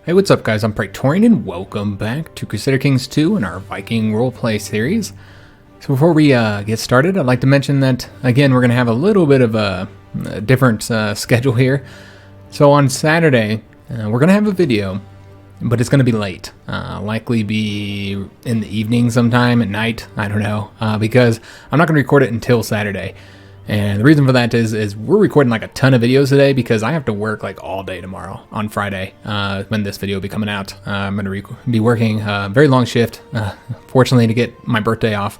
Hey, what's up guys? I'm Praetorian and welcome back to Crusader Kings II in our Viking roleplay series. So before we get started, I'd like to mention that, again, we're going to have a little bit of a different schedule here. So on Saturday, we're going to have a video, but it's going to be late. Likely be in the evening sometime, at night, I don't know, because I'm not going to record it until Saturday. And the reason for that is we're recording like a ton of videos today because I have to work like all day tomorrow on Friday when this video will be coming out. I'm going to be working a very long shift, fortunately, to get my birthday off.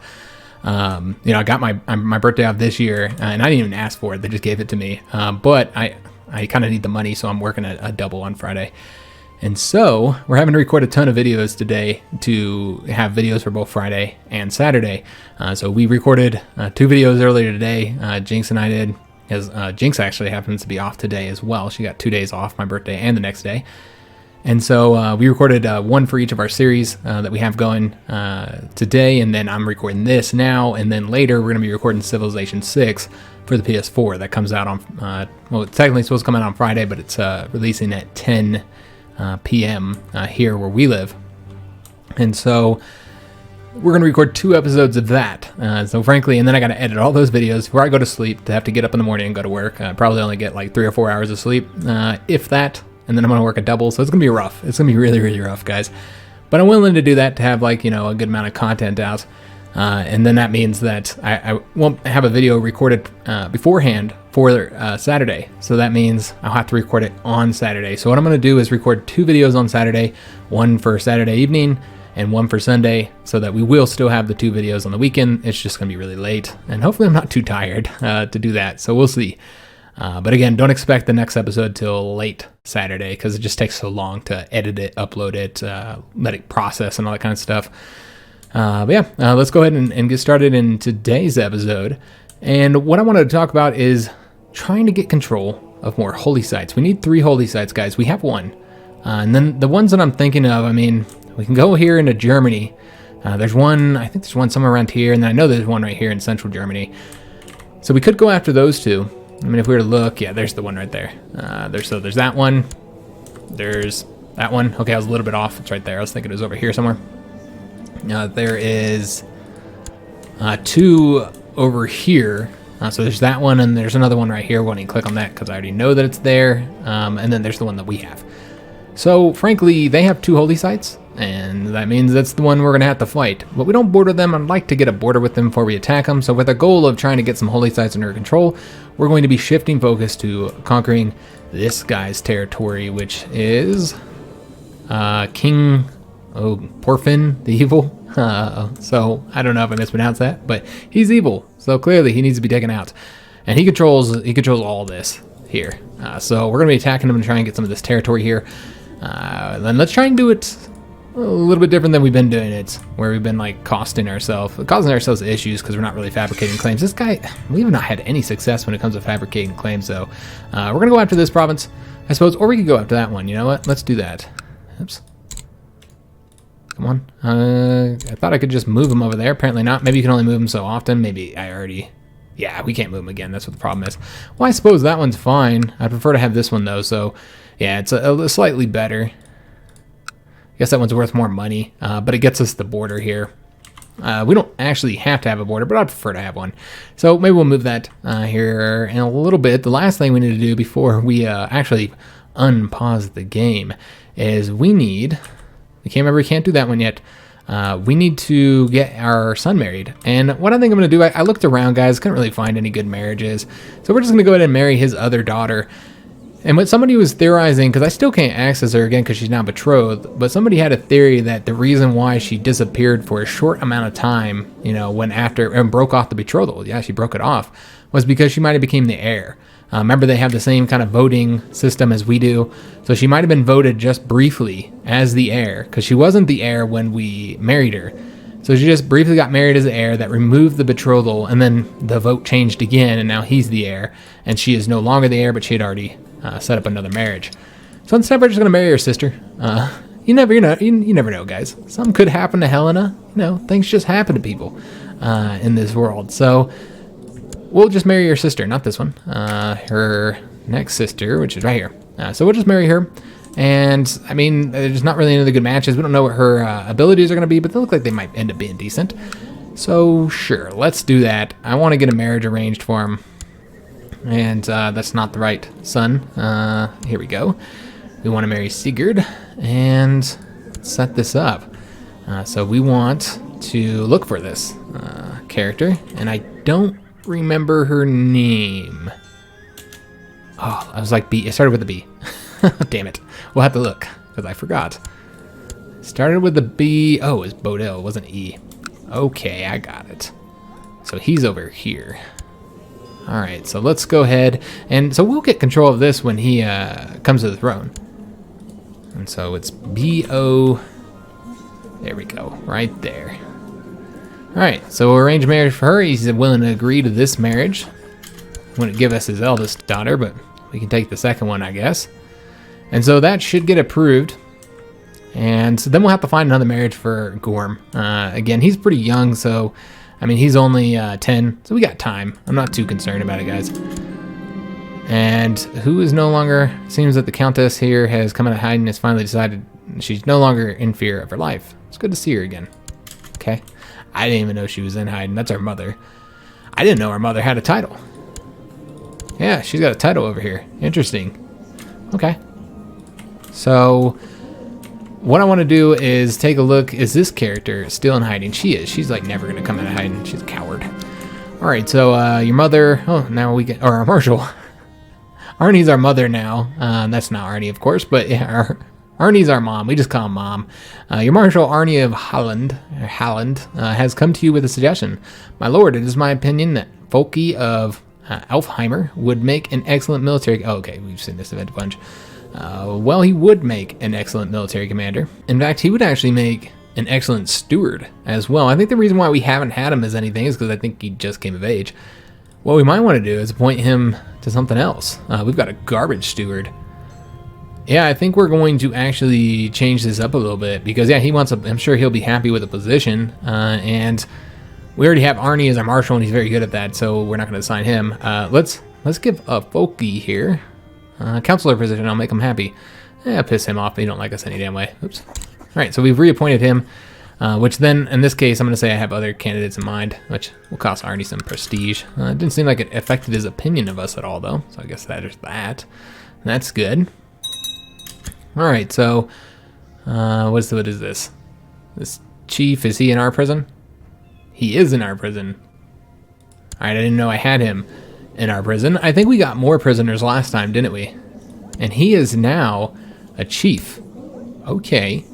I got my birthday off this year, and I didn't even ask for it. They just gave it to me. But I kind of need the money, so I'm working a double on Friday. And so we're having to record a ton of videos today to have videos for both Friday and Saturday. So we recorded 2 videos earlier today. HiJynx and I did, because HiJynx actually happens to be off today as well. She got 2 days off, my birthday and the next day. And so we recorded one for each of our series that we have going today. And then I'm recording this now. And then later we're going to be recording Civilization 6 for the PS4. That comes out on, well, it's technically supposed to come out on Friday, but it's releasing at 10 p.m. Here where we live. And so we're going to record 2 episodes of that. So frankly, and then I got to edit all those videos before I go to sleep to have to get up in the morning and go to work. I probably only get like 3 or 4 hours of sleep, if that. And then I'm going to work a double. So it's going to be rough. It's going to be really, really rough, guys. But I'm willing to do that to have like, a good amount of content out. And then that means that I won't have a video recorded beforehand for Saturday. So that means I'll have to record it on Saturday. So what I'm going to do is record 2 videos on Saturday, one for Saturday evening and one for Sunday, so that we will still have the 2 videos on the weekend. It's just going to be really late. And hopefully I'm not too tired to do that. So we'll see. But again, don't expect the next episode till late Saturday because it just takes so long to edit it, upload it, let it process and all that kind of stuff. But yeah, let's go ahead and get started in today's episode. And what I wanted to talk about is trying to get control of more holy sites. We need 3 holy sites, guys. We have 1. And then the ones that I'm thinking of, I mean, we can go here into Germany. There's one, I think there's one somewhere around here. And then I know there's one right here in central Germany. So we could go after those 2. I mean, if we were to look, yeah, there's the one right there. There's that one. There's that one. Okay, I was a little bit off. It's right there. I was thinking it was over here somewhere. There is 2 over here. So there's that one, and there's another one right here. Why don't you click on that because I already know that it's there. And then there's the one that we have. So frankly, they have 2 holy sites, and that means that's the one we're going to have to fight. But we don't border them. I'd like to get a border with them before we attack them. So with the goal of trying to get some holy sites under control, we're going to be shifting focus to conquering this guy's territory, which is King Porfin the Evil. So I don't know if I mispronounced that, but he's evil. So clearly he needs to be taken out, and he controls all this here. So we're gonna be attacking him and try and get some of this territory here. Then let's try and do it a little bit different than we've been doing it, where we've been like causing ourselves issues because we're not really fabricating claims. This guy, we have not had any success when it comes to fabricating claims. So we're gonna go after this province, I suppose, or we could go after that one. You know what? Let's do that. Oops. Come on. I thought I could just move him over there. Apparently not. Maybe you can only move him so often. Maybe I already... Yeah, we can't move him again. That's what the problem is. Well, I suppose that one's fine. I'd prefer to have this one, though. So, yeah, it's a slightly better. I guess that one's worth more money. But it gets us the border here. We don't actually have to have a border, but I'd prefer to have one. So maybe we'll move that here in a little bit. The last thing we need to do before we actually unpause the game is we need... We can't do that one yet. We need to get our son married. And what I think I'm going to do, I looked around, guys, couldn't really find any good marriages. So we're just going to go ahead and marry his other daughter. And what somebody was theorizing, because I still can't access her again because she's now betrothed, but somebody had a theory that the reason why she disappeared for a short amount of time, when after, and broke off the betrothal, yeah, she broke it off, was because she might have became the heir. Remember, they have the same kind of voting system as we do. So she might have been voted just briefly as the heir, because she wasn't the heir when we married her. So she just briefly got married as the heir, that removed the betrothal, and then the vote changed again, and now he's the heir. And she is no longer the heir, but she had already set up another marriage. So instead, we're just going to marry her sister. You never know, guys. Something could happen to Helena. Things just happen to people in this world. So... we'll just marry your sister, not this one. Her next sister, which is right here. So we'll just marry her. And, I mean, there's not really any other good matches. We don't know what her abilities are going to be, but they look like they might end up being decent. So, sure, let's do that. I want to get a marriage arranged for him. And that's not the right son. Here we go. We want to marry Sigurd and set this up. So we want to look for this character, and I don't remember her name. Oh, I was like B. It started with a B. Damn it. We'll have to look, because I forgot. Started with the B. Oh, it was Bodil. It wasn't E. Okay, I got it. So he's over here. All right, so let's go ahead. And so we'll get control of this when he comes to the throne. And so it's B-O. There we go, right there. All right, so we'll arrange marriage for her. He's willing to agree to this marriage. Wouldn't give us his eldest daughter, but we can take the second one, I guess. And so that should get approved. And so then we'll have to find another marriage for Gorm. Again, he's pretty young, so, I mean, he's only 10, so we got time. I'm not too concerned about it, guys. And who is no longer, seems that the Countess here has come out of hiding and has finally decided she's no longer in fear of her life. It's good to see her again. Okay. I didn't even know she was in hiding. That's our mother. I didn't know our mother had a title. Yeah, she's got a title over here. Interesting. Okay. So, what I want to do is take a look. Is this character still in hiding? She is. She's like never going to come out of hiding. She's a coward. All right, so your mother. Oh, now we get. Or our Marshal. Arnie's our mother now. That's not Arnie, of course, but yeah, Arnie's our mom. We just call him Mom. Your Marshal Arnie of Holland has come to you with a suggestion. My lord, it is my opinion that Folke of Alfheimer would make an excellent military... Oh, okay, we've seen this event a bunch. Well, he would make an excellent military commander. In fact, he would actually make an excellent steward as well. I think the reason why we haven't had him as anything is because I think he just came of age. What we might want to do is appoint him to something else. We've got a garbage steward. Yeah, I think we're going to actually change this up a little bit because, yeah, he wants a... I'm sure he'll be happy with the position. And we already have Arnie as our marshal, and he's very good at that, so we're not going to assign him. Let's give a Folke here. Counselor position, I'll make him happy. Piss him off, but he don't like us any damn way. Oops. All right, so we've reappointed him, which then, in this case, I'm going to say I have other candidates in mind, which will cost Arnie some prestige. It didn't seem like it affected his opinion of us at all, though, so I guess that is that. That's good. All right, so what is this? This chief, is he in our prison? He is in our prison. All right, I didn't know I had him in our prison. I think we got more prisoners last time, didn't we? And he is now a chief. Okay.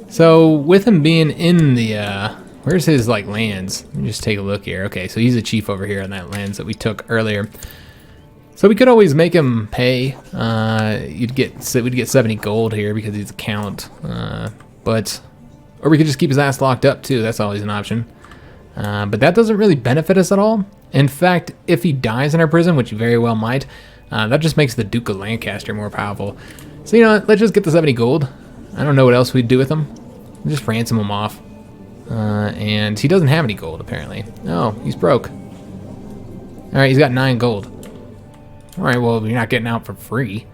So with him being in the, where's his like lands? Let me just take a look here. Okay, so he's a chief over here on that lands that we took earlier. So we could always make him pay. We'd get 70 gold here because he's a count. Or we could just keep his ass locked up too. That's always an option. But that doesn't really benefit us at all. In fact, if he dies in our prison, which he very well might, that just makes the Duke of Lancaster more powerful. So, you know what? Let's just get the 70 gold. I don't know what else we'd do with him. We'll just ransom him off. And he doesn't have any gold, apparently. Oh, he's broke. Alright, he's got 9 gold. Alright, well, you're not getting out for free.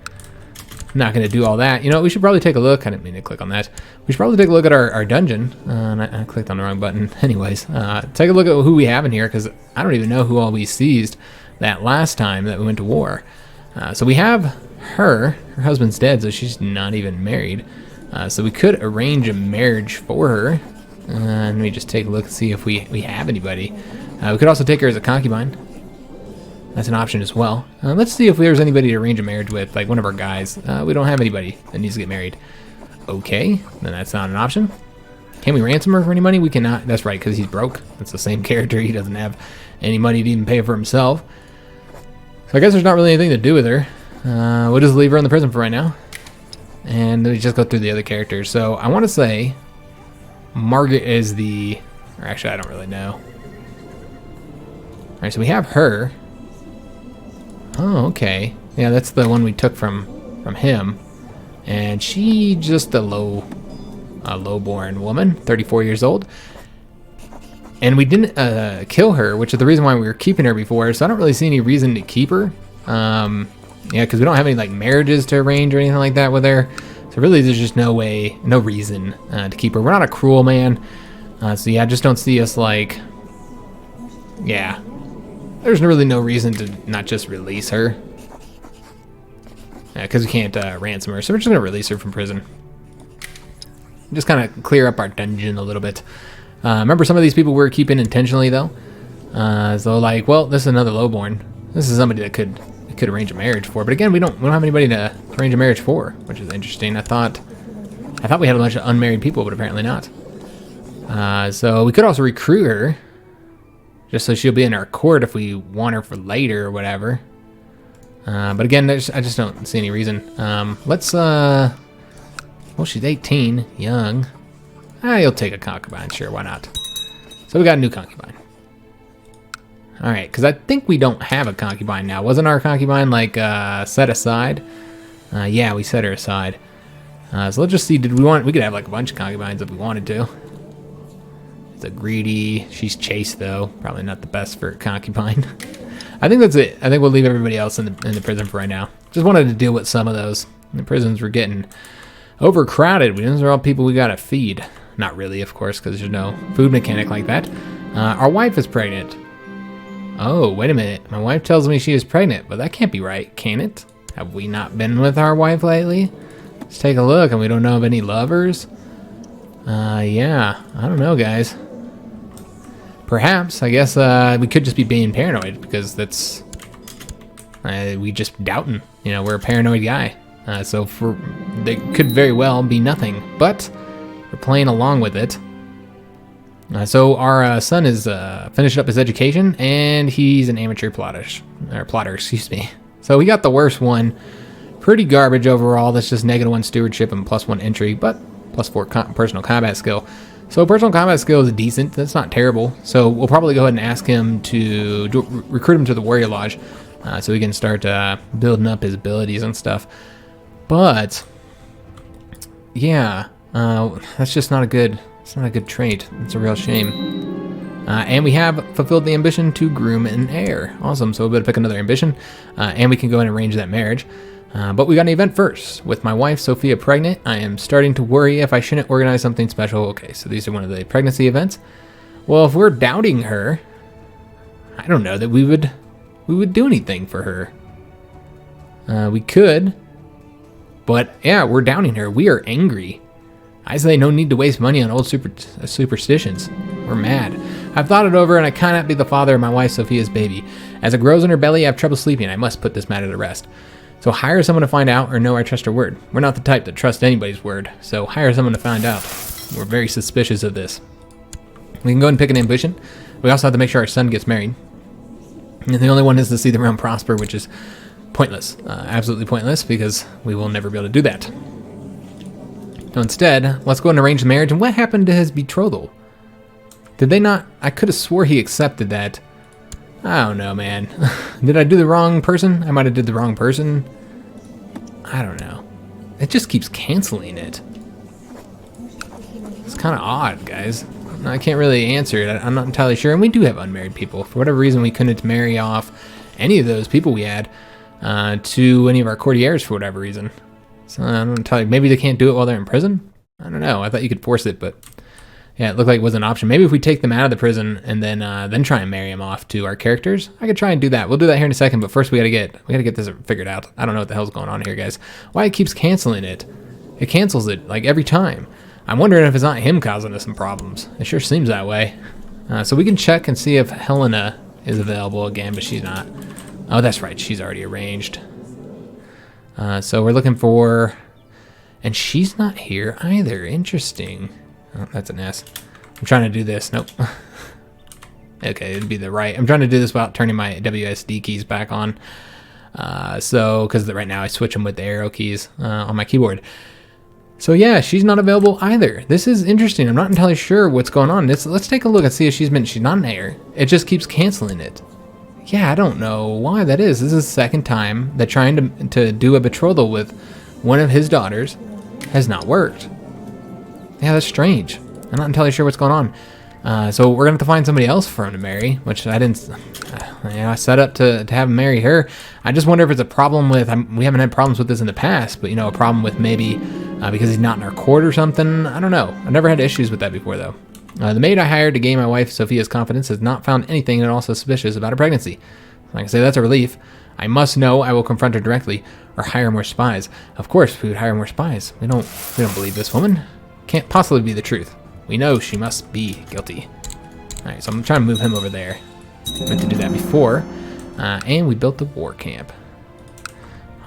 I'm not going to do all that. You know, we should probably take a look. I didn't mean to click on that. We should probably take a look at our dungeon. And I clicked on the wrong button. Anyways, take a look at who we have in here, because I don't even know who all we seized that last time that we went to war. So we have her. Her husband's dead, so she's not even married. So we could arrange a marriage for her. Let me just take a look and see if we have anybody. We could also take her as a concubine. That's an option as well. Let's see if there's anybody to arrange a marriage with, like one of our guys. We don't have anybody that needs to get married. Okay, then that's not an option. Can we ransom her for any money? We cannot. That's right, because he's broke. That's the same character. He doesn't have any money to even pay for himself. So I guess there's not really anything to do with her. We'll just leave her in the prison for right now. And then we just go through the other characters. So I want to say Margaret is the... Or actually, I don't really know. Alright, so we have her. Oh, okay. Yeah, that's the one we took from him. And she just a lowborn woman, 34 years old. And we didn't kill her, which is the reason why we were keeping her before, so I don't really see any reason to keep her. Yeah, because we don't have any, like, marriages to arrange or anything like that with her. So really, there's just no way, no reason to keep her. We're not a cruel man. So yeah, I just don't see us, like... Yeah. There's really no reason to not just release her. Because we can't ransom her. So we're just going to release her from prison. Just kind of clear up our dungeon a little bit. Remember, some of these people we're keeping intentionally, though. So, like, well, this is another lowborn. This is somebody that could arrange a marriage for. But again, we don't have anybody to arrange a marriage for, which is interesting. I thought we had a bunch of unmarried people, but apparently not. So we could also recruit her, just so she'll be in our court if we want her for later or whatever. But again, I just don't see any reason. Let's well, she's 18, young. You'll take a concubine, sure, why not? So we got a new concubine. All right, because I think we don't have a concubine now. Wasn't our concubine, like, set aside? Yeah, we set her aside. So let's just see, we could have, like, a bunch of concubines if we wanted to. It's a greedy, she's chaste, though. Probably not the best for a concubine. I think that's it. I think we'll leave everybody else in the prison for right now. Just wanted to deal with some of those. The prisons were getting overcrowded. Those are all people we gotta feed. Not really, of course, because there's no food mechanic like that. Our wife is pregnant. Oh, wait a minute. My wife tells me she is pregnant, but that can't be right, can it? Have we not been with our wife lately? Let's take a look, and we don't know of any lovers. Yeah, I don't know, guys. Perhaps, I guess, we could just be being paranoid, because that's, we just doubting, you know, we're a paranoid guy. So they could very well be nothing, but we're playing along with it. So our son is finished up his education, and he's an amateur plotter, excuse me. So we got the worst one. Pretty garbage overall. That's just -1 stewardship and +1 entry, but +4 personal combat skill. So personal combat skill is decent. That's not terrible. So we'll probably go ahead and ask him to recruit him to the Warrior Lodge, so he can start building up his abilities and stuff. But yeah, that's just not a good. It's not a good trait. It's a real shame. And we have fulfilled the ambition to groom an heir. Awesome. So we'll better pick another ambition, and we can go ahead and arrange that marriage. But we got an event first. With my wife, Sophia, pregnant, I am starting to worry if I shouldn't organize something special. Okay, so these are one of the pregnancy events. Well, if we're doubting her, I don't know that we would do anything for her. We could, but yeah, we're doubting her. We are angry. I say no need to waste money on old superstitions. We're mad. I've thought it over, and I cannot be the father of my wife Sophia's baby. As it grows in her belly, I have trouble sleeping. I must put this matter to rest. So hire someone to find out, or know I trust her word. We're not the type that trust anybody's word, so hire someone to find out. We're very suspicious of this. We can go ahead and pick an ambition. We also have to make sure our son gets married. And the only one is to see the realm prosper, which is pointless. Absolutely pointless, because we will never be able to do that. So instead, let's go and arrange the marriage. And what happened to his betrothal? Did they not? I could have swore he accepted that. I don't know, man. Did I do the wrong person? I might have did the wrong person. I don't know. It just keeps canceling it. It's kind of odd, guys. I can't really answer it. I'm not entirely sure. And we do have unmarried people. For whatever reason, we couldn't marry off any of those people we had to any of our courtiers for whatever reason. So I don't tell you. Maybe they can't do it while they're in prison? I don't know. I thought you could force it, but yeah, it looked like it was an option. Maybe if we take them out of the prison and then try and marry them off to our characters, I could try and do that. We'll do that here in a second, but first we gotta get this figured out. I don't know what the hell's going on here, guys. Why it keeps canceling it? It cancels it like every time. I'm wondering if it's not him causing us some problems. It sure seems that way. So we can check and see if Helena is available again, but she's not. Oh, that's right. She's already arranged. So we're looking for, and she's not here either. Interesting. Oh, that's an S. I'm trying to do this. Nope. Okay, it'd be the right. I'm trying to do this without turning my WSD keys back on. So, because right now I switch them with the arrow keys on my keyboard. So yeah, she's not available either. This is interesting. I'm not entirely sure what's going on. Let's take a look and see if she's not an heir. It just keeps canceling it. Yeah, I don't know why that is. This is the second time that trying to do a betrothal with one of his daughters has not worked. Yeah, that's strange. I'm not entirely sure what's going on. So we're gonna have to find somebody else for him to marry, which I didn't. I set up to have him marry her. I just wonder if it's a problem with. We haven't had problems with this in the past, but you know, a problem with maybe because he's not in our court or something. I don't know. I've never had issues with that before though. The maid I hired to gain my wife Sophia's confidence has not found anything at all suspicious about her pregnancy. Like I say, that's a relief. I must know. I will confront her directly, or hire more spies. Of course, we would hire more spies. We don't believe this woman. Can't possibly be the truth. We know she must be guilty. All right, so I'm trying to move him over there. I meant to do that before, and we built the war camp.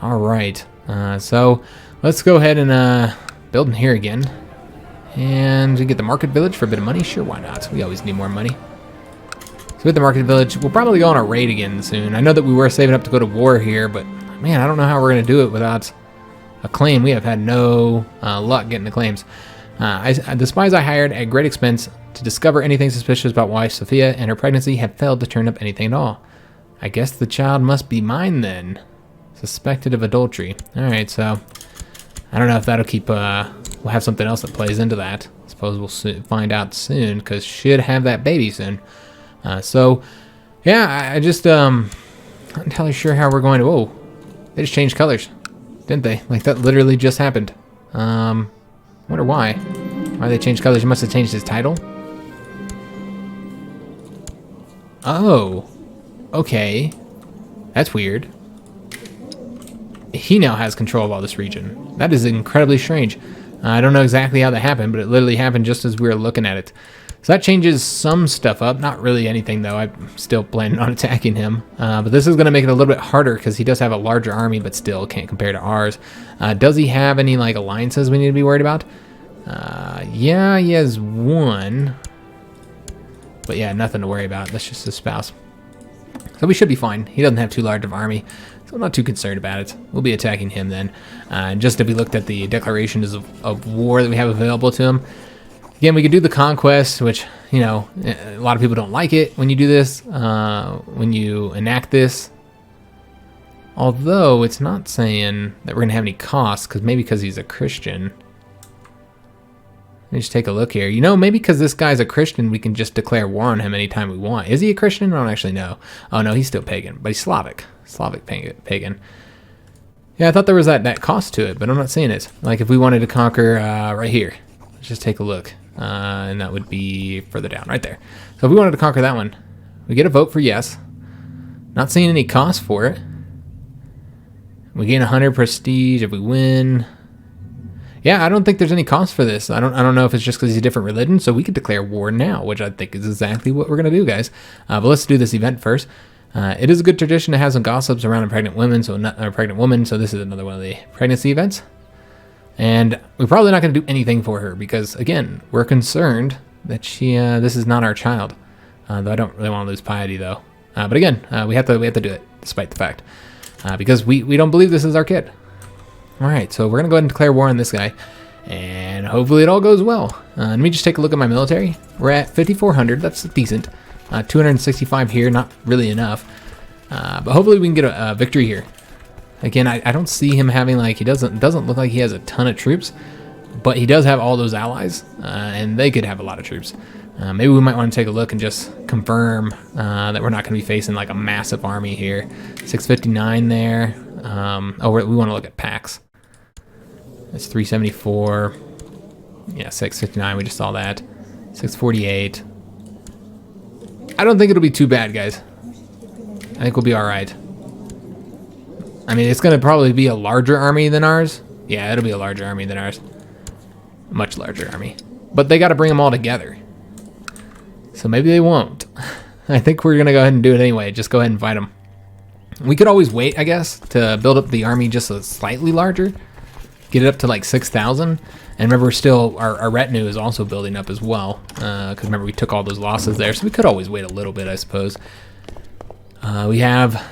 All right, so let's go ahead and build in here again. And we get the market village for a bit of money. Sure, why not? We always need more money. So with the market village, we'll probably go on a raid again soon. I know that we were saving up to go to war here, but man, I don't know how we're going to do it without a claim. We have had no luck getting the claims. The spies I hired at great expense to discover anything suspicious about wife Sophia and her pregnancy have failed to turn up anything at all. I guess the child must be mine then. Suspected of adultery. All right, so I don't know if that'll keep... We'll have something else that plays into that. I suppose we'll find out soon, because should have that baby soon. So, yeah, I just, not entirely sure how we're going to... Whoa, they just changed colors, didn't they? Like, that literally just happened. Wonder why. Why they changed colors? He must have changed his title. Oh, okay. That's weird. He now has control of all this region. That is incredibly strange. I don't know exactly how that happened, but it literally happened just as we were looking at it. So that changes some stuff up. Not really anything, though. I'm still planning on attacking him. But this is going to make it a little bit harder because he does have a larger army, but still can't compare to ours. Does he have any like alliances we need to be worried about? Yeah, he has one. But yeah, nothing to worry about. That's just his spouse. So we should be fine. He doesn't have too large of an army. So I'm not too concerned about it. We'll be attacking him then. Just if we looked at the declarations of war that we have available to him. Again, we could do the conquest, which, you know, a lot of people don't like it when you do this, when you enact this. Although it's not saying that we're going to have any costs, maybe because he's a Christian. Let me just take a look here. You know, maybe because this guy's a Christian, we can just declare war on him anytime we want. Is he a Christian? I don't actually know. Oh, no, he's still pagan, but he's Slavic. Slavic pagan. Yeah, I thought there was that cost to it, but I'm not seeing it. Like if we wanted to conquer right here. Let's just take a look. And that would be further down, right there. So if we wanted to conquer that one, we get a vote for yes. Not seeing any cost for it. We gain 100 prestige if we win. Yeah, I don't think there's any cost for this. I don't know if it's just because he's a different religion, so we could declare war now, which I think is exactly what we're going to do, guys. But let's do this event first. It is a good tradition to have some gossips around a pregnant woman, so this is another one of the pregnancy events. And we're probably not going to do anything for her because, again, we're concerned that this is not our child. Though I don't really want to lose piety, though. But again, we have to do it, despite the fact. Because we don't believe this is our kid. Alright, so we're going to go ahead and declare war on this guy. And hopefully it all goes well. Let me just take a look at my military. We're at 5,400. That's decent. 265 here, not really enough. But hopefully we can get a victory here. Again, I don't see him having like, he doesn't look like he has a ton of troops. But he does have all those allies. And they could have a lot of troops. Maybe we might want to take a look and just confirm that we're not going to be facing like a massive army here. 659 there. We want to look at packs. That's 374. Yeah, 659. We just saw that. 648. I don't think it'll be too bad, guys. I think we'll be all right. I mean, it's going to probably be a larger army than ours. Yeah, it'll be a larger army than ours. A much larger army. But they got to bring them all together. So maybe they won't. I think we're going to go ahead and do it anyway. Just go ahead and fight them. We could always wait, I guess, to build up the army just a slightly larger. Get it up to like 6,000. And remember, our retinue is also building up as well. Because remember, we took all those losses there. So we could always wait a little bit, I suppose. We have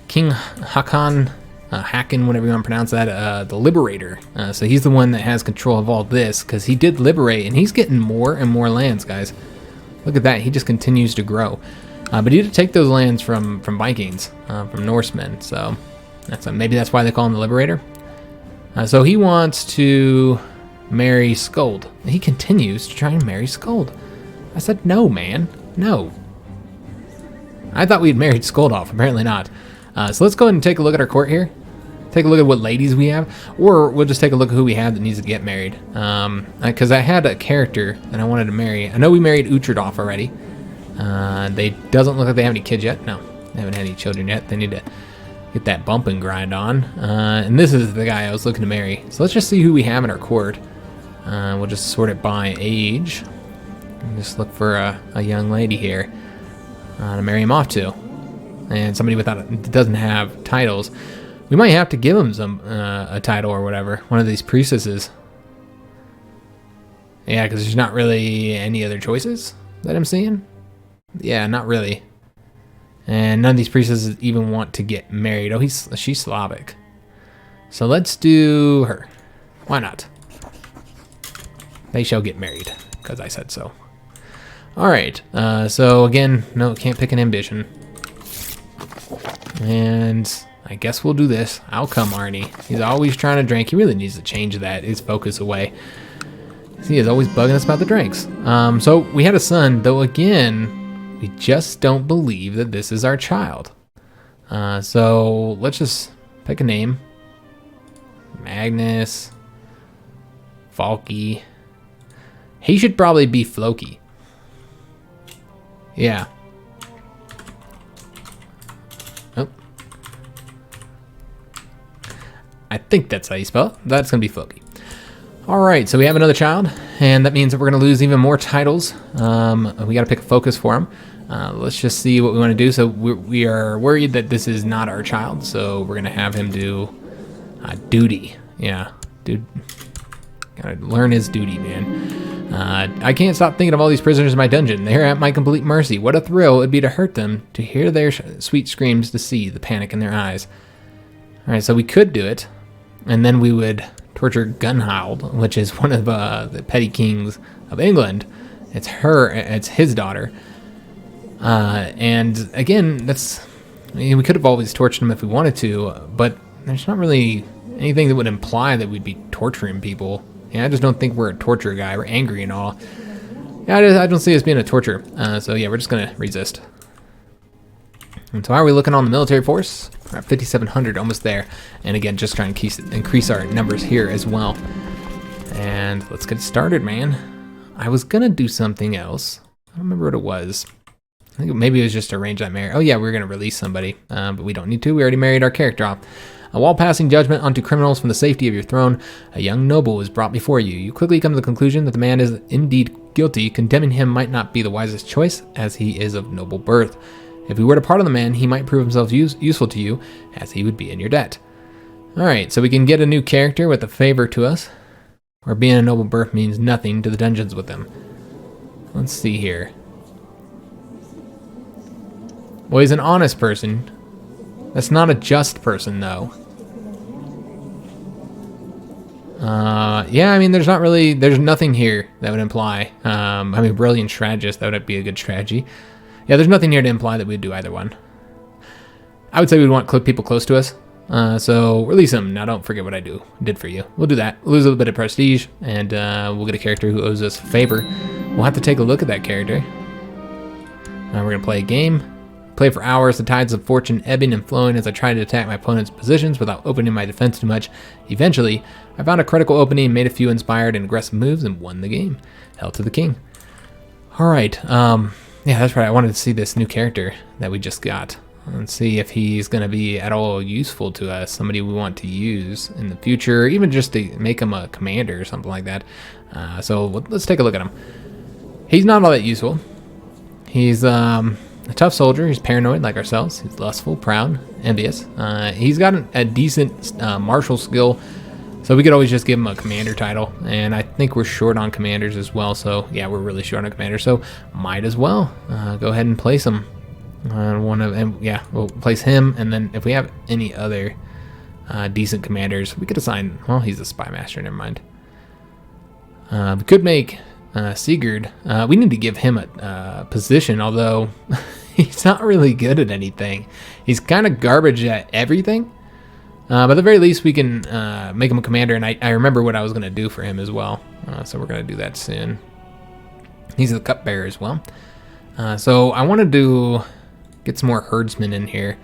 King Haakon, whatever you want to pronounce that, the Liberator. So he's the one that has control of all this. Because he did liberate, and he's getting more and more lands, guys. Look at that. He just continues to grow. But he did take those lands from Vikings, from Norsemen. So maybe that's why they call him the Liberator. So he wants to marry Skuld. He continues to try and marry Skuld. I said no, man. No. I thought we'd married Skoldolf. Apparently not. So let's go ahead and take a look at our court here. Take a look at what ladies we have. Or we'll just take a look at who we have that needs to get married. Because I had a character that I wanted to marry. I know we married Uhtredolf already. They doesn't look like they have any kids yet. No, they haven't had any children yet. They need to get that bump and grind on. And this is the guy I was looking to marry. So let's just see who we have in our court. We'll just sort it by age. And just look for a young lady here to marry him off to. And somebody that doesn't have titles. We might have to give him some a title or whatever. One of these priestesses. Yeah, because there's not really any other choices that I'm seeing. Yeah, not really. And none of these priestesses even want to get married. Oh, she's Slavic. So let's do her. Why not? They shall get married, because I said so. Alright, so again, no, can't pick an ambition. And I guess we'll do this. How come, Arnie? He's always trying to drink. He really needs to change that, his focus away. He is always bugging us about the drinks. So we had a son, though again, we just don't believe that this is our child. So let's just pick a name. Magnus. Falky. He should probably be Floki. Yeah. Oh. I think that's how you spell it. That's going to be Floki. Alright, so we have another child, and that means that we're going to lose even more titles. We got to pick a focus for him. Let's just see what we want to do. So we are worried that this is not our child, so we're going to have him do duty. Yeah, dude. Gotta learn his duty, man. I can't stop thinking of all these prisoners in my dungeon. They're at my complete mercy. What a thrill it would be to hurt them, to hear their sweet screams, to see the panic in their eyes. Alright, so we could do it, and then we would torture Gunhild, which is one of the petty kings of England. It's his daughter. And again, we could have always tortured him if we wanted to, but there's not really anything that would imply that we'd be torturing people. Yeah, I just don't think we're a torture guy. We're angry and all. Yeah, I don't see us being a torture. So yeah, we're just gonna resist. And so how are we looking on the military force? We're at 5,700, almost there. And again, just trying to increase our numbers here as well. And let's get started, man. I was gonna do something else. I don't remember what it was. I think maybe it was just to arrange that marriage. Oh yeah, we were gonna release somebody, but we don't need to. We already married our character off. While passing judgment onto criminals from the safety of your throne, a young noble was brought before you. You quickly come to the conclusion that the man is indeed guilty. Condemning him might not be the wisest choice, as he is of noble birth. If we were to pardon the man, he might prove himself useful to you, as he would be in your debt. Alright, so we can get a new character with a favor to us, or being a noble birth means nothing to the dungeons with him. Let's see here. Well, he's an honest person. That's not a just person, though. Yeah, I mean, there's nothing here that would imply, I mean, brilliant strategist, that would be a good strategy. Yeah, there's nothing here to imply that we'd do either one. I would say we'd want people close to us, so release them. Now, don't forget what I did for you. We'll do that. We'll lose a little bit of prestige, and we'll get a character who owes us a favor. We'll have to take a look at that character. Now we're going to play a game. Play for hours, the tides of fortune ebbing and flowing as I tried to attack my opponent's positions without opening my defense too much. Eventually, I found a critical opening, made a few inspired and aggressive moves, and won the game. Hell to the king. Alright, yeah, that's right. I wanted to see this new character that we just got. Let's see if he's going to be at all useful to us, somebody we want to use in the future, even just to make him a commander or something like that. So let's take a look at him. He's not all that useful. He's a tough soldier. He's paranoid like ourselves. He's lustful, proud, envious. He's got a decent martial skill, so we could always just give him a commander title. And I think we're short on commanders as well, so yeah, we're really short on commanders, so might as well go ahead and place him. Yeah, we'll place him, and then if we have any other decent commanders, we could assign. Well, he's a spy master. Never mind. We could make Sigurd. We need to give him a position, although he's not really good at anything. He's kind of garbage at everything. But at the very least, we can make him a commander, and I remember what I was going to do for him as well. So we're going to do that soon. He's the cupbearer as well. So I wanted to get some more herdsmen in here.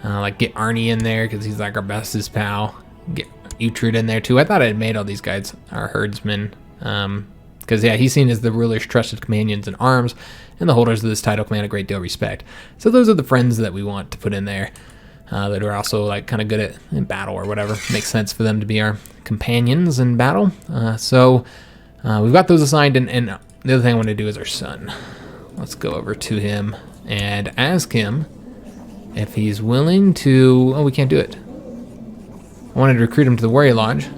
Like get Arnie in there because he's like our bestest pal. Get Uhtred in there too. I thought I had made all these guys our herdsmen. Because yeah, he's seen as the ruler's trusted companions in arms, and the holders of this title command a great deal of respect. So those are the friends that we want to put in there. That are also like kind of good at in battle or whatever. Makes sense for them to be our companions in battle. So we've got those assigned, and the other thing I want to do is our son. Let's go over to him and ask him if he's willing to... Oh, we can't do it. I wanted to recruit him to the Warrior Lodge.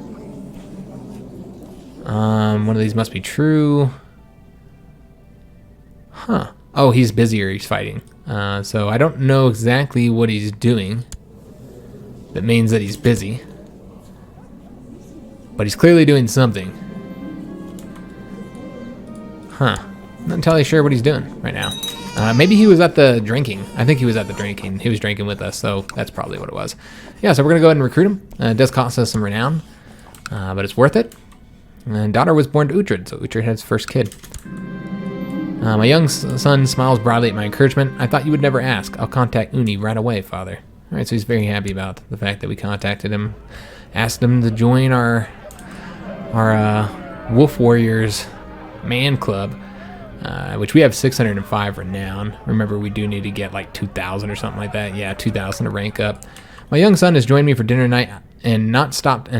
One of these must be true. Huh. Oh, he's busy or he's fighting. So I don't know exactly what he's doing. That means that he's busy. But he's clearly doing something. Huh. Not entirely sure what he's doing right now. Maybe he was at the drinking. I think he was at the drinking. He was drinking with us, so that's probably what it was. Yeah, so we're going to go ahead and recruit him. It does cost us some renown, but it's worth it. And daughter was born to Uhtred, so Uhtred had his first kid. My young son smiles broadly at my encouragement. I thought you would never ask. I'll contact Uni right away, father. All right, so he's very happy about the fact that we contacted him. Asked him to join our Wolf Warriors man club. Which we have 605 renown. Remember, we do need to get like 2,000 or something like that. Yeah, 2,000 to rank up. My young son has joined me for dinner tonight and not stopped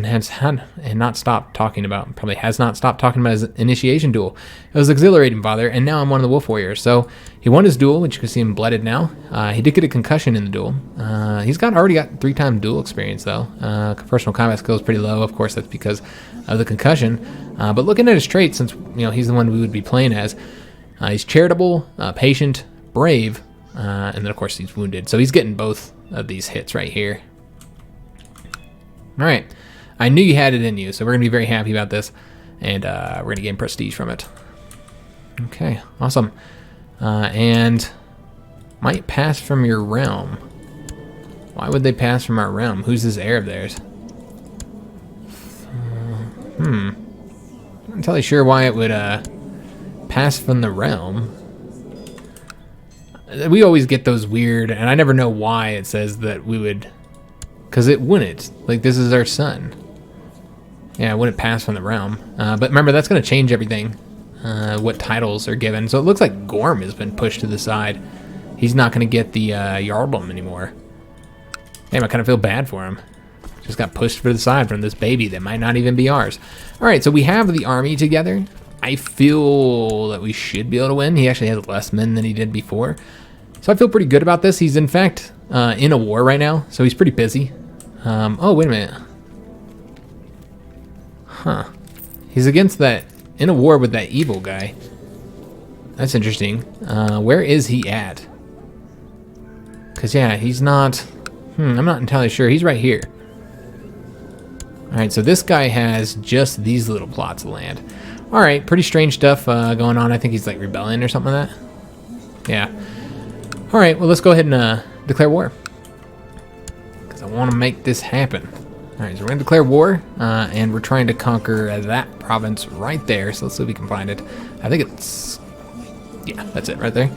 talking about his initiation duel. It was exhilarating, father, and now I'm one of the Wolf Warriors. So he won his duel, which you can see him blooded now. He did get a concussion in the duel. He's already got 3-time duel experience though. Personal combat skill is pretty low. Of course, that's because of the concussion. But looking at his traits, since he's the one we would be playing as. He's charitable, patient, brave, and then of course he's wounded. So he's getting both of these hits right here. All right, I knew you had it in you, so we're gonna be very happy about this, and we're gonna gain prestige from it. Okay, awesome. And might pass from your realm. Why would they pass from our realm? Who's this heir of theirs? Not entirely sure why it would pass from the realm. We always get those weird, and I never know why it says that we would, because it wouldn't. Like, this is our son. Yeah, it wouldn't pass from the realm. But remember, that's going to change everything, what titles are given. So it looks like Gorm has been pushed to the side. He's not going to get the Jarldom anymore. Damn, I kind of feel bad for him. Just got pushed to the side from this baby that might not even be ours. All right, so we have the army together. I feel that we should be able to win. He actually has less men than he did before. So I feel pretty good about this. He's in fact in a war right now, so he's pretty busy. Oh, wait a minute. Huh. He's against that, in a war with that evil guy. That's interesting. Where is he at? Because, yeah, he's not... I'm not entirely sure. He's right here. Alright, so this guy has just these little plots of land. Alright, pretty strange stuff going on. I think he's like rebelling or something like that. Yeah. Alright, well let's go ahead and declare war. Because I want to make this happen. Alright, so we're going to declare war. And we're trying to conquer that province right there. So let's see if we can find it. I think it's... Yeah, that's it right there.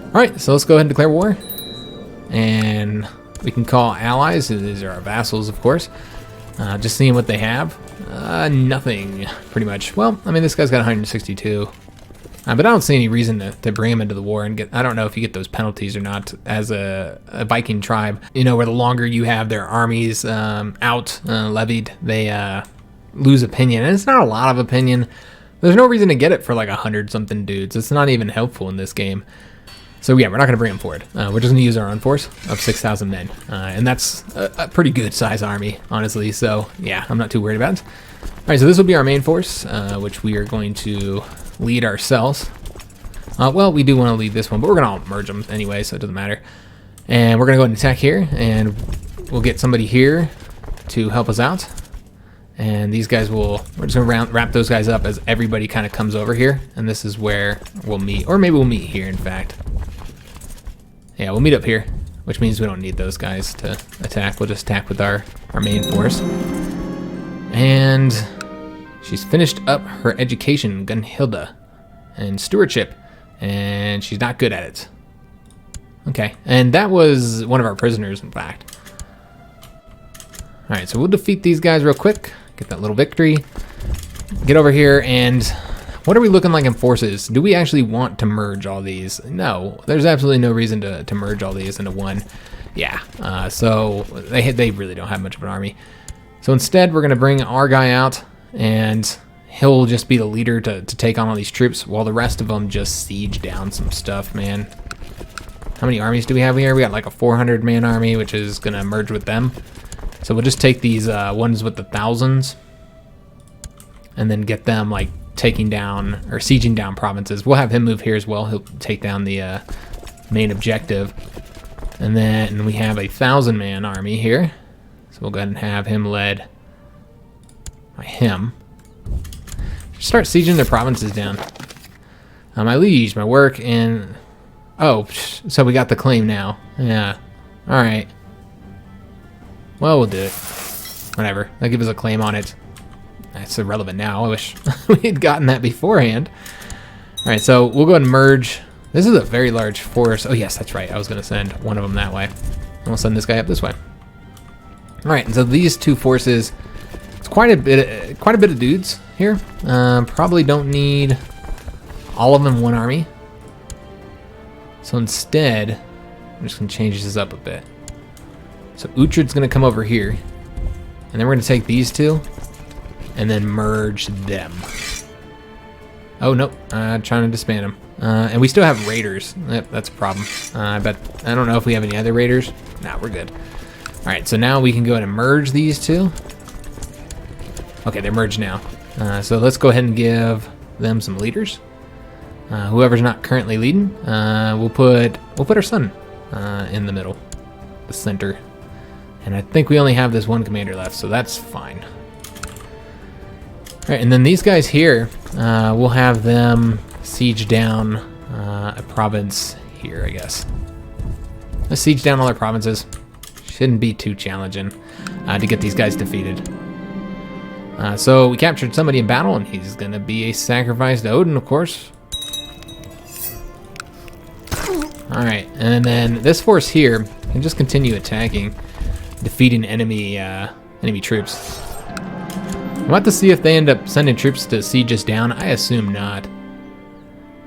Alright, so let's go ahead and declare war. And we can call allies. These are our vassals, of course. Just seeing what they have. Nothing, pretty much. Well, I mean, this guy's got 162. But I don't see any reason to bring him into the war and get... I don't know if you get those penalties or not as a Viking tribe. You know, where the longer you have their armies levied, they lose opinion. And it's not a lot of opinion. There's no reason to get it for like 100-something dudes. It's not even helpful in this game. So yeah, we're not going to bring him forward. We're just going to use our own force of 6,000 men. And that's a pretty good size army, honestly. So yeah, I'm not too worried about it. All right, so this will be our main force, which we are going to lead ourselves. Well, we do want to lead this one, but we're going to merge them anyway, so it doesn't matter. And we're going to go ahead and attack here, and we'll get somebody here to help us out. And these guys we're just going to wrap those guys up as everybody kind of comes over here. And this is where we'll meet, or maybe we'll meet here, in fact. Yeah, we'll meet up here, which means we don't need those guys to attack. We'll just attack with our main force. And she's finished up her education, Gunhilda. and stewardship, and she's not good at it. Okay, and that was one of our prisoners, in fact. All right, so we'll defeat these guys real quick, get that little victory, get over here, and what are we looking like in forces? Do we actually want to merge all these? No, there's absolutely no reason to merge all these into one. Yeah, so they really don't have much of an army. So instead, we're gonna bring our guy out, and he'll just be the leader to take on all these troops, while the rest of them just siege down some stuff, man. How many armies do we have here? We got like a 400-man army, which is gonna merge with them. So we'll just take these ones with the thousands, and then get them like taking down or sieging down provinces. We'll have him move here as well. He'll take down the main objective. And then we have a 1,000-man army here. So we'll go ahead and have him led by him. Start sieging their provinces down. My liege, my work, and... Oh, so we got the claim now. Yeah. Alright. Well, we'll do it. Whatever. They'll give us a claim on it. That's irrelevant now. I wish we had gotten that beforehand. Alright, so we'll go ahead and merge. This is a very large force. Oh, yes, that's right. I was going to send one of them that way. And we'll send this guy up this way. Alright, and so these two forces, it's quite a bit of dudes here. Probably don't need all of them in one army. So instead, I'm just going to change this up a bit. So Uhtred's going to come over here. And then we're going to take these two and then merge them. Oh, nope. Trying to disband them. And we still have raiders. Yep, that's a problem. I don't know if we have any other raiders. Nah, we're good. All right, so now we can go ahead and merge these two. Okay, they're merged now. So let's go ahead and give them some leaders. Whoever's not currently leading, we'll put our son in the middle, the center. And I think we only have this one commander left, so that's fine. All right, and then these guys here, we'll have them siege down a province here, I guess. Let's siege down all our provinces. Shouldn't be too challenging to get these guys defeated. So we captured somebody in battle, and he's gonna be a sacrifice to Odin, of course. All right, and then this force here can just continue attacking, defeating enemy troops. I'm about to see if they end up sending troops to siege us down. I assume not.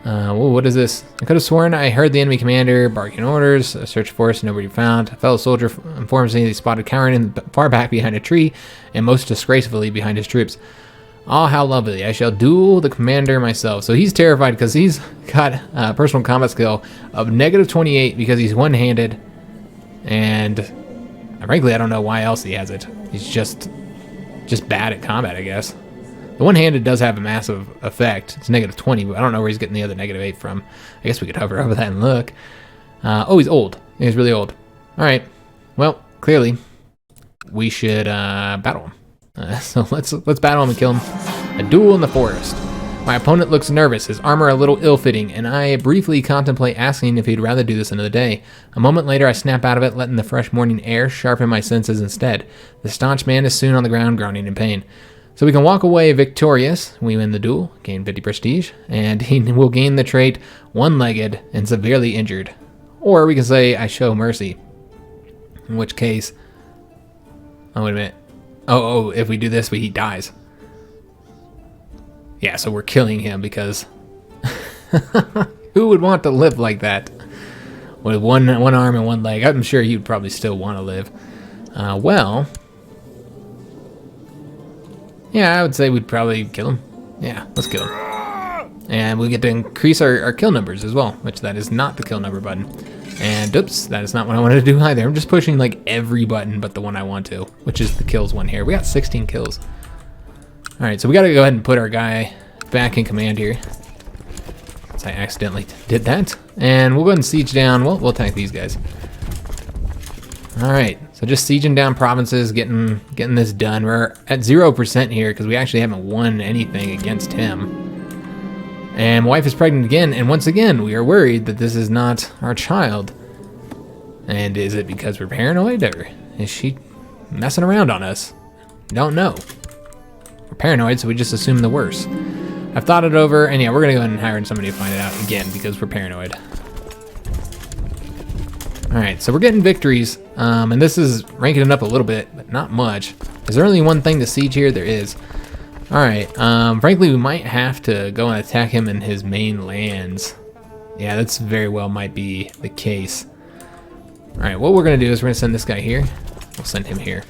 Whoa, what is this? I could have sworn I heard the enemy commander barking orders. A search force, nobody found. A fellow soldier informs me they spotted cowering far back behind a tree, and most disgracefully behind his troops. Oh, how lovely. I shall duel the commander myself. So he's terrified because he's got a personal combat skill of -28 because he's one-handed. And frankly, I don't know why else he has it. He's just bad at combat, I guess. The one-handed does have a massive effect. It's -20, but I don't know where he's getting the other -8 from. I guess we could hover over that and look. Oh, he's old. He's really old. All right. Well, clearly, we should battle him. So let's battle him and kill him. A duel in the forest. My opponent looks nervous, his armor a little ill-fitting, and I briefly contemplate asking if he'd rather do this another day. A moment later, I snap out of it, letting the fresh morning air sharpen my senses instead. The staunch man is soon on the ground, groaning in pain. So we can walk away victorious. We win the duel, gain 50 prestige, and he will gain the trait one-legged and severely injured. Or we can say, I show mercy. In which case... Oh, wait a minute. Oh, if we do this, he dies. Yeah, so we're killing him because... Who would want to live like that? With one arm and one leg. I'm sure you'd probably still want to live. Well... Yeah, I would say we'd probably kill him. Yeah, let's kill him. And we get to increase our kill numbers as well, which that is not the kill number button. And oops, that is not what I wanted to do either. I'm just pushing like every button but the one I want to, which is the kills one here. We got 16 kills. All right, so we got to go ahead and put our guy back in command here. So I accidentally did that. And we'll go ahead and siege down. Well, we'll attack these guys. All right, so just sieging down provinces, getting this done. We're at 0% here because we actually haven't won anything against him. And my wife is pregnant again, and once again, we are worried that this is not our child. And is it because we're paranoid, or is she messing around on us? Don't know. We're paranoid, so we just assume the worst. I've thought it over, and yeah, we're gonna go ahead and hire somebody to find it out again because we're paranoid. All right, so we're getting victories, and this is ranking it up a little bit, but not much. Is there only one thing to siege here? There is. All right, frankly, we might have to go and attack him in his main lands. Yeah, that's very well might be the case. All right, what we're gonna do is we're gonna send this guy here. We'll send him here.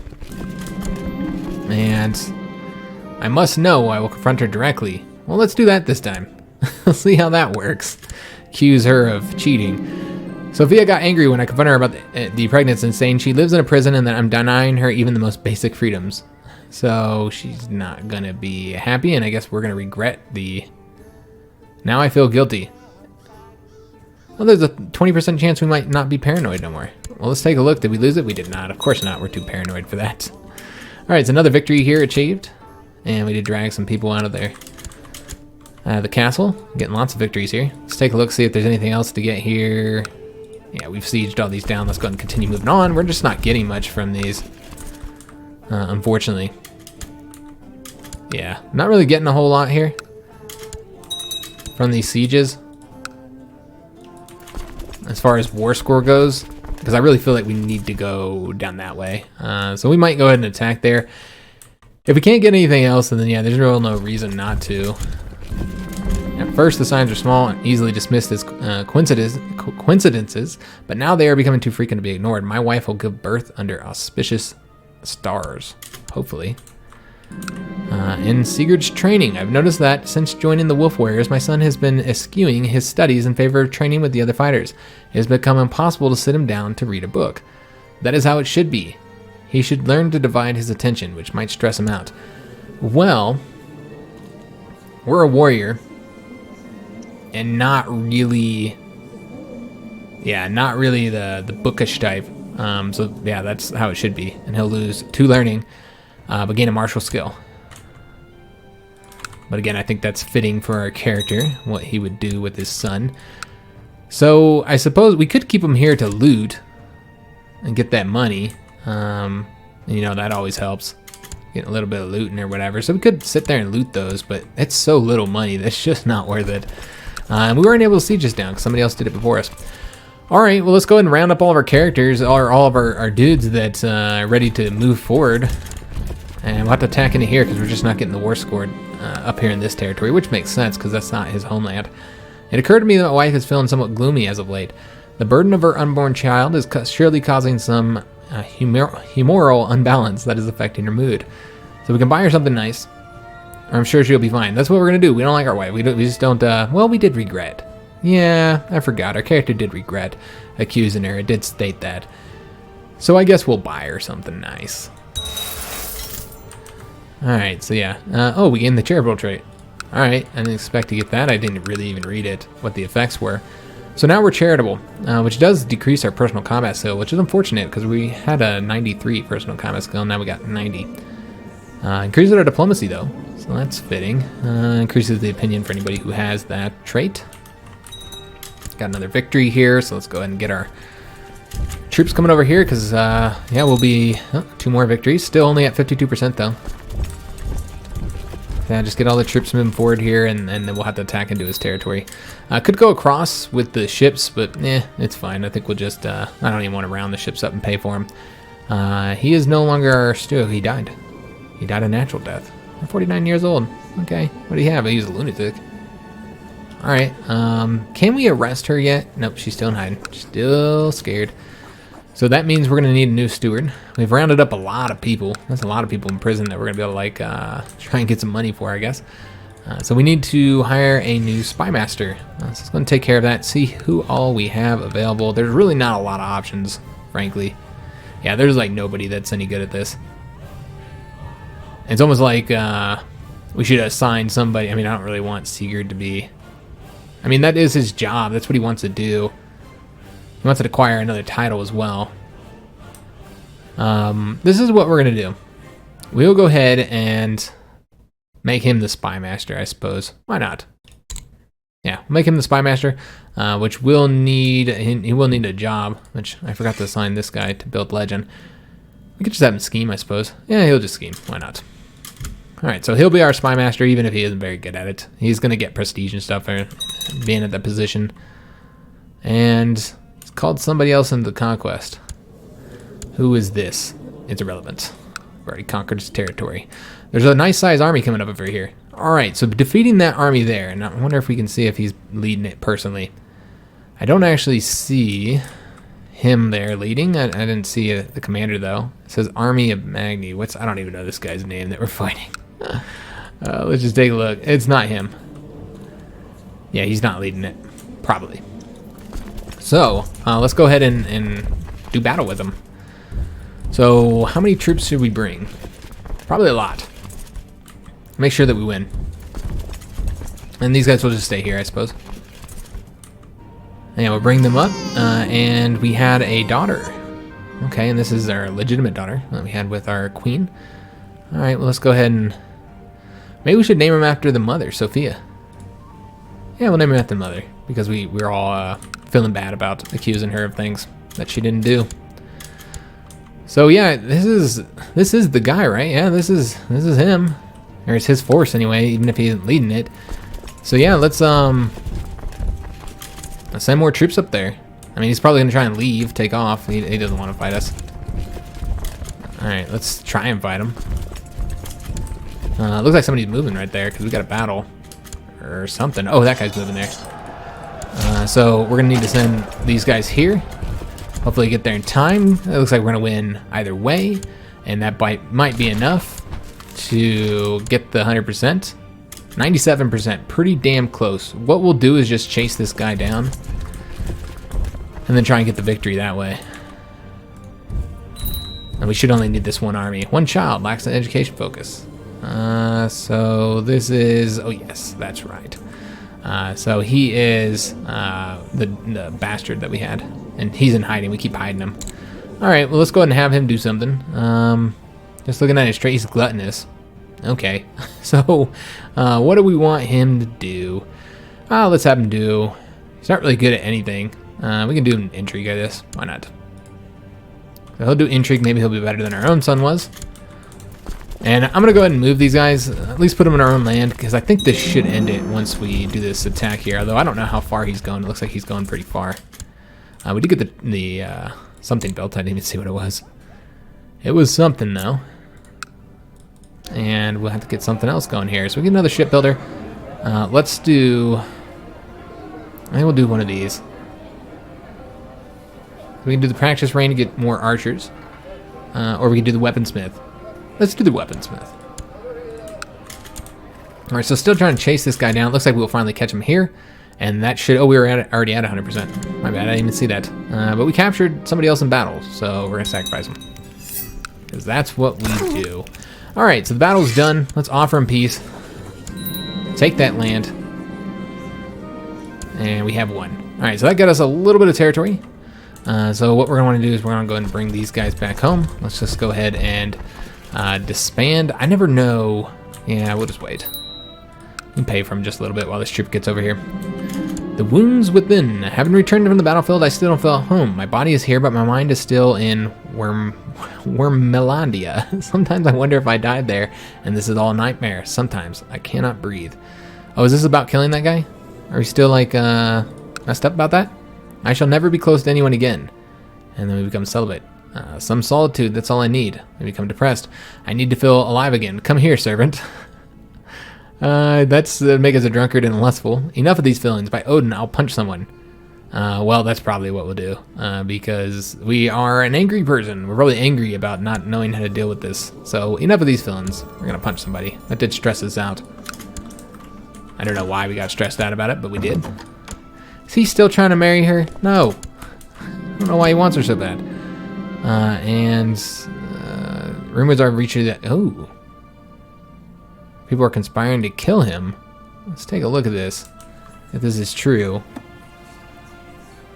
And I must know I will confront her directly. Well, let's do that this time. Let's see how that works. Accuse her of cheating. Sophia got angry when I confronted her about the pregnancy and saying she lives in a prison and that I'm denying her even the most basic freedoms. So she's not gonna be happy, and I guess we're gonna regret the... Now I feel guilty. Well, there's a 20% chance we might not be paranoid no more. Well, let's take a look. Did we lose it? We did not. Of course not. We're too paranoid for that. All right, it's another victory here achieved. And we did drag some people out of there. The castle, getting lots of victories here. Let's take a look, see if there's anything else to get here. Yeah, we've sieged all these down. Let's go ahead and continue moving on. We're just not getting much from these, unfortunately. Yeah, not really getting a whole lot here from these sieges. As far as war score goes, because I really feel like we need to go down that way. So we might go ahead and attack there. If we can't get anything else, then yeah, there's really no reason not to. At first, the signs are small and easily dismissed as coincidences, but now they are becoming too frequent to be ignored. My wife will give birth under auspicious stars, hopefully. In Sigurd's training, I've noticed that since joining the Wolf Warriors, my son has been eschewing his studies in favor of training with the other fighters. It has become impossible to sit him down to read a book. That is how it should be. He should learn to divide his attention, which might stress him out. Well, we're a warrior, and not really the bookish type. So yeah, that's how it should be. And he'll lose 2 learning, but gain a martial skill. But again, I think that's fitting for our character, what he would do with his son. So I suppose we could keep him here to loot and get that money. You know, that always helps. Get a little bit of looting or whatever. So we could sit there and loot those, but it's so little money that's just not worth it. And we weren't able to siege this down because somebody else did it before us. All right, well, let's go ahead and round up all of our characters, or all of our dudes that are ready to move forward. And we'll have to attack into here because we're just not getting the war scored up here in this territory, which makes sense because that's not his homeland. It occurred to me that my wife is feeling somewhat gloomy as of late. The burden of her unborn child is surely causing some humoral unbalance that is affecting her mood. So we can buy her something nice, or I'm sure she'll be fine. That's what we're gonna do. We don't like our wife. We just don't. Well, we did regret. Yeah, I forgot. Our character did regret accusing her. It did state that. So I guess we'll buy her something nice. All right. So yeah. Oh, we gained the charitable trait. All right. I didn't expect to get that. I didn't really even read it. What the effects were. So now we're charitable, which does decrease our personal combat skill, which is unfortunate because we had a 93 personal combat skill, and now we got 90. Increases our diplomacy though, so that's fitting. Increases the opinion for anybody who has that trait. Got another victory here, so let's go ahead and get our troops coming over here because, yeah, we'll be 2 more victories. Still only at 52% though. Yeah, just get all the troops moving forward here, and then we'll have to attack into his territory. Could go across with the ships, but it's fine. I think we'll just, I don't even want to round the ships up and pay for him. He is no longer our steward. He died. He died a natural death. 49 years old. Okay, what do you have? He's a lunatic. All right, can we arrest her yet? Nope, she's still in hiding. Still scared. So that means we're gonna need a new steward. We've rounded up a lot of people. That's a lot of people in prison that we're gonna be able to like try and get some money for, I guess. So we need to hire a new spy master. So it's gonna take care of that. See who all we have available. There's really not a lot of options, frankly. Yeah, there's like nobody that's any good at this. It's almost like we should assign somebody. I mean, I don't really want Sigurd to be. I mean, that is his job. That's what he wants to do. He wants to acquire another title as well. This is what we're going to do. We'll go ahead and make him the spy master, I suppose. Why not? Yeah, make him the spy master, which will need, he will need a job, which I forgot to assign this guy to build legend. We could just have him scheme, I suppose. Yeah, he'll just scheme. Why not? Alright, so he'll be our spy master even if he isn't very good at it. He's going to get prestige and stuff for being at that position. And he's called somebody else into the conquest. Who is this? It's irrelevant. We've already conquered his territory. There's a nice sized army coming up over here. Alright, so defeating that army there, and I wonder if we can see if he's leading it personally. I don't actually see him there leading. I didn't see the commander though. It says Army of Magni. I don't even know this guy's name that we're fighting. Let's just take a look. It's not him. Yeah, he's not leading it. Probably. So, let's go ahead and do battle with him. So, how many troops should we bring? Probably a lot. Make sure that we win. And these guys will just stay here, I suppose. Yeah, we'll bring them up. And we had a daughter. Okay, and this is our legitimate daughter that we had with our queen. Alright, well, let's go ahead and... Maybe we should name him after the mother, Sophia. Yeah, we'll name him after the mother. Because we're all feeling bad about accusing her of things that she didn't do. So yeah, this is the guy, right? Yeah, this is him. Or it's his force anyway, even if he isn't leading it. So yeah, let's send more troops up there. I mean, he's probably gonna try and leave, take off. He doesn't want to fight us. All right, let's try and fight him. Looks like somebody's moving right there because we got a battle or something. Oh, that guy's moving there. So we're gonna need to send these guys here. Hopefully get there in time. It looks like we're gonna win either way, and that might be enough to get the 100%. 97%, pretty damn close. What we'll do is just chase this guy down and then try and get the victory that way. And we should only need this one army. One child lacks an education focus. So this is, oh yes, that's right. So he is the bastard that we had, and he's in hiding. We keep hiding him. All right, well, let's go ahead and have him do something. Just looking at his trait, he's gluttonous. Okay, so what do we want him to do? Let's have him do, he's not really good at anything. We can do an intrigue, I guess. Why not? So he'll do intrigue. Maybe he'll be better than our own son was. And I'm going to go ahead and move these guys, at least put them in our own land, because I think this should end it once we do this attack here, although I don't know how far he's going. It looks like he's going pretty far. We did get the something built. I didn't even see what it was. It was something, though. And we'll have to get something else going here. So we get another shipbuilder. Let's do... I think we'll do one of these. We can do the practice range to get more archers. Or we can do the weaponsmith. Let's do the weaponsmith. Alright, so still trying to chase this guy down. Looks like we'll finally catch him here. And that should... Oh, we were already at 100%. My bad, I didn't even see that. But we captured somebody else in battle, so we're going to sacrifice him. Because that's what we do. Alright, so the battle's done. Let's offer him peace. Take that land. And we have one. Alright, so that got us a little bit of territory. So what we're going to want to do is we're going to go ahead and bring these guys back home. Let's just go ahead and disband. I never know. Yeah, we'll just wait. We can pay for him just a little bit while this troop gets over here. The wounds within. Having returned from the battlefield, I still don't feel at home. My body is here, but my mind is still in Wormelandia. Sometimes I wonder if I died there, and this is all a nightmare. Sometimes I cannot breathe. Oh, is this about killing that guy? Are we still like messed up about that? I shall never be close to anyone again. And then we become celibate. Some solitude, that's all I need. I become depressed. I need to feel alive again. Come here, servant. That's make us a drunkard and lustful. Enough of these feelings. By Odin, I'll punch someone. Well, that's probably what we'll do. Because we are an angry person. We're probably angry about not knowing how to deal with this. So enough of these feelings. We're going to punch somebody. That did stress us out. I don't know why we got stressed out about it, but we did. Is he still trying to marry her? No. I don't know why he wants her so bad. Rumors are reaching that... Oh. People are conspiring to kill him. Let's take a look at this. If this is true.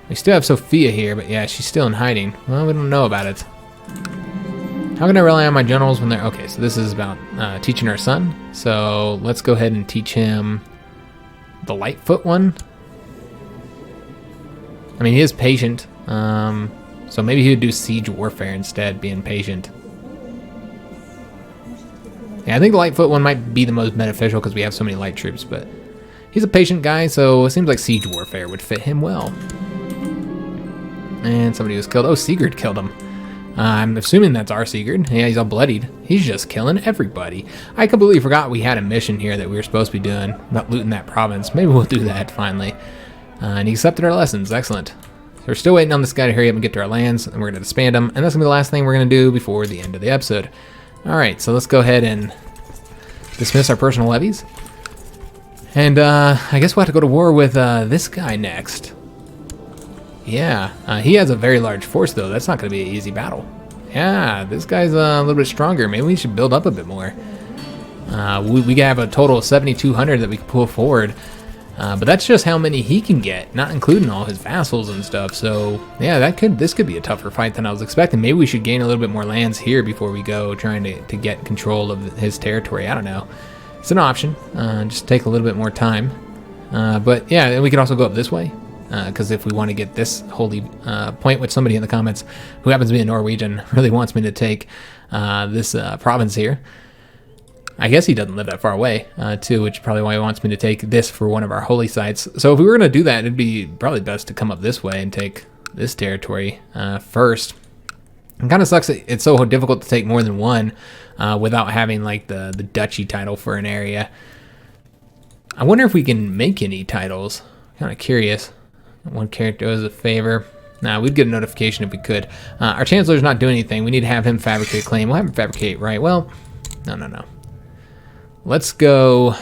We still have Sophia here, but yeah, she's still in hiding. Well, we don't know about it. How can I rely on my generals when they're... Okay, so this is about teaching our son. So let's go ahead and teach him the Lightfoot one. I mean, he is patient. So maybe he would do siege warfare instead, being patient. Yeah, I think the Lightfoot one might be the most beneficial because we have so many light troops, but he's a patient guy, so it seems like siege warfare would fit him well. And somebody was killed. Oh, Sigurd killed him. I'm assuming that's our Sigurd. Yeah, he's all bloodied. He's just killing everybody. I completely forgot we had a mission here that we were supposed to be doing about looting that province. Maybe we'll do that finally. And he accepted our lessons. Excellent. So we're still waiting on this guy to hurry up and get to our lands, and we're going to disband him. And that's going to be the last thing we're going to do before the end of the episode. Alright, so let's go ahead and dismiss our personal levies. And I guess we'll have to go to war with this guy next. Yeah, he has a very large force, though. That's not going to be an easy battle. Yeah, this guy's a little bit stronger. Maybe we should build up a bit more. We have a total of 7,200 that we can pull forward. But that's just how many he can get, not including all his vassals and stuff. So, yeah, this could be a tougher fight than I was expecting. Maybe we should gain a little bit more lands here before we go trying to get control of his territory. I don't know. It's an option. Just take a little bit more time. But, yeah, we could also go up this way. Because if we want to get this holy point, which somebody in the comments who happens to be a Norwegian really wants me to take this province here. I guess he doesn't live that far away, too, which is probably why he wants me to take this for one of our holy sites. So if we were going to do that, it'd be probably best to come up this way and take this territory first. It kind of sucks that it's so difficult to take more than one without having like the duchy title for an area. I wonder if we can make any titles. Kind of curious. One character owes a favor. Nah, we'd get a notification if we could. Our chancellor's not doing anything. We need to have him fabricate a claim. We'll have him fabricate, right? Well, no. Let's go.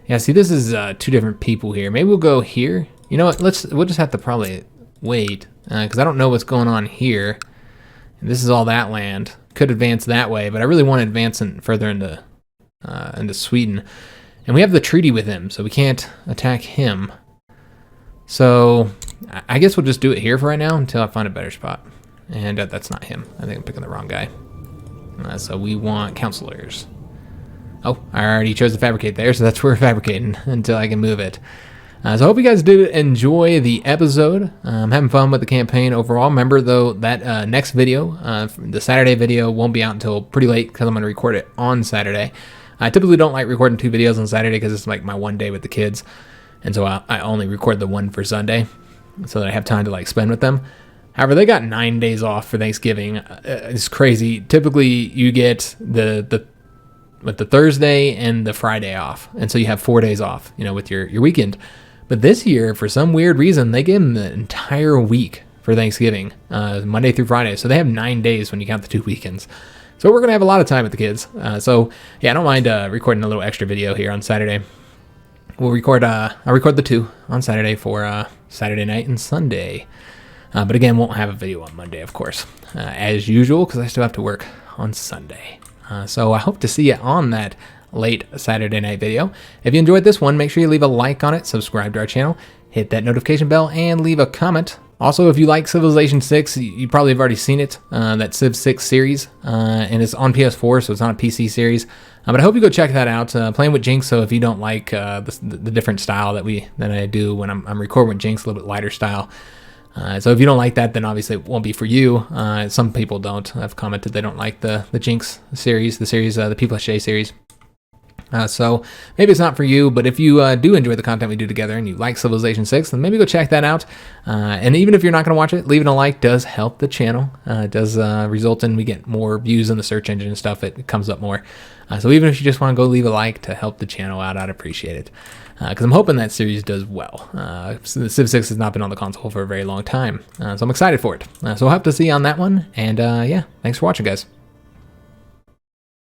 Yeah, see, this is two different people here. Maybe we'll go here. You know what? We'll just have to probably wait because I don't know what's going on here. And this is all that land. Could advance that way, but I really want to advance further into Sweden. And we have the treaty with him, so we can't attack him. So I guess we'll just do it here for right now until I find a better spot. And that's not him. I think I'm picking the wrong guy. So we want counselors. Oh, I already chose to fabricate there, so that's where we're fabricating until I can move it. So I hope you guys did enjoy the episode. I'm having fun with the campaign overall. Remember, though, that next video, the Saturday video, won't be out until pretty late because I'm going to record it on Saturday. I typically don't like recording 2 videos on Saturday because it's like my one day with the kids. And so I only record the one for Sunday so that I have time to like spend with them. However, they got 9 days off for Thanksgiving. It's crazy. Typically, you get the Thursday and the Friday off. And so you have 4 days off, with your weekend. But this year, for some weird reason, they gave them the entire week for Thanksgiving, Monday through Friday. So they have 9 days when you count the 2 weekends. So we're going to have a lot of time with the kids. So yeah, I don't mind recording a little extra video here on Saturday. I'll record the 2 on Saturday for Saturday night and Sunday. But again, won't have a video on Monday, of course, as usual, because I still have to work on Sunday. So I hope to see you on that late Saturday night video. If you enjoyed this one, make sure you leave a like on it, subscribe to our channel, hit that notification bell, and leave a comment. Also, if you like Civilization 6, you probably have already seen it, that Civ 6 series, and it's on PS4, so it's not a PC series. But I hope you go check that out. Playing with HiJynx, so if you don't like the different style that I do when I'm recording with HiJynx, a little bit lighter style. So if you don't like that, then obviously it won't be for you. Some people don't. I've commented they don't like the HiJynx series, the People Shea series. So maybe it's not for you, but if you do enjoy the content we do together and you like Civilization 6, then maybe go check that out. And even if you're not going to watch it, leaving a like does help the channel. It does result in we get more views in the search engine and stuff. It comes up more. So even if you just want to go leave a like to help the channel out, I'd appreciate it. Because I'm hoping that series does well. Civ 6 has not been on the console for a very long time. So I'm excited for it. So we'll have to see on that one. And yeah, thanks for watching, guys.